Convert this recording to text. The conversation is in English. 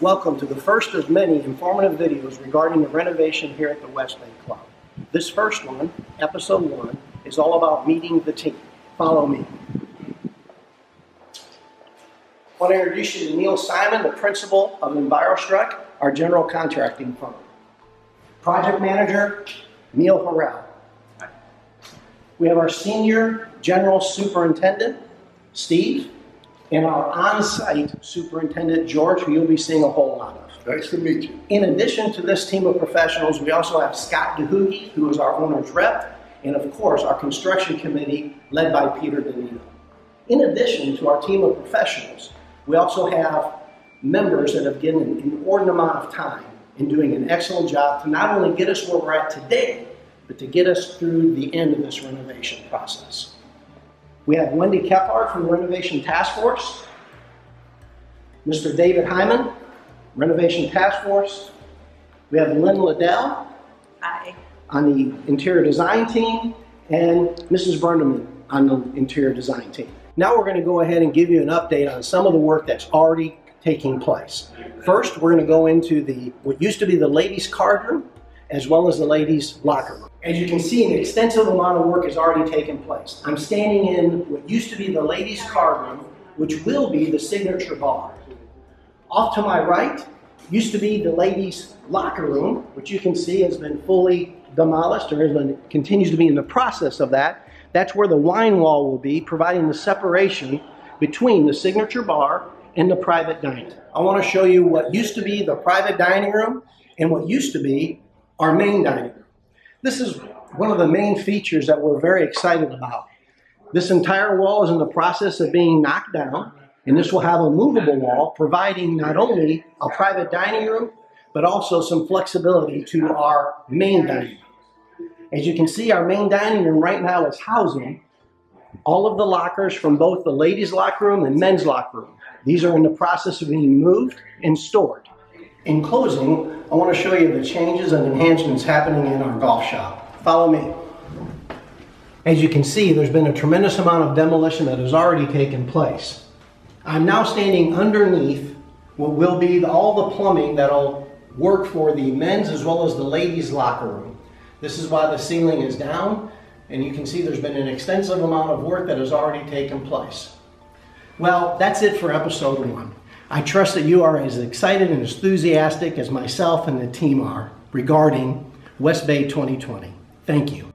Welcome to the first of many informative videos regarding the renovation here at the West Bay Club. This first one, episode 1, is all about meeting the team. Follow me. I want to introduce you to Neil Simon, the principal of EnviroStruck, our general contracting firm. Project manager, Neil Harrell. We have our senior general superintendent, Steve, and our on-site superintendent, George, who you'll be seeing a whole lot of. Nice to meet you. In addition to this team of professionals, we also have Scott DeHoogie, who is our owner's rep, and of course, our construction committee, led by Peter Danino. In addition to our team of professionals, we also have members that have given an inordinate amount of time in doing an excellent job to not only get us where we're at today, but to get us through the end of this renovation process. We have Wendy Kephart from the Renovation Task Force, Mr. David Hyman, Renovation Task Force. We have Lynn Liddell Hi. on the interior design team, and Mrs. Burnham on the interior design team. Now we're going to go ahead and give you an update on some of the work that's already taking place. First, we're going to go into what used to be the ladies' card room, as well as the ladies' locker room. As you can see, an extensive amount of work has already taken place. I'm standing in what used to be the ladies' card room, which will be the signature bar. Off to my right used to be the ladies' locker room, which you can see has been fully demolished or continues to be in the process of that. That's where the wine wall will be, providing the separation between the signature bar and the private dining. I want to show you what used to be the private dining room and what used to be our main dining room. This is one of the main features that we're very excited about. This entire wall is in the process of being knocked down, and this will have a movable wall, providing not only a private dining room, but also some flexibility to our main dining room. As you can see, our main dining room right now is housing all of the lockers from both the ladies' locker room and men's locker room. These are in the process of being moved and stored. In closing, I want to show you the changes and enhancements happening in our golf shop. Follow me. As you can see, there's been a tremendous amount of demolition that has already taken place. I'm now standing underneath what will be all the plumbing that'll work for the men's as well as the ladies' locker room. This is why the ceiling is down, and you can see there's been an extensive amount of work that has already taken place. Well, that's it for episode 1. I trust that you are as excited and enthusiastic as myself and the team are regarding West Bay 2020. Thank you.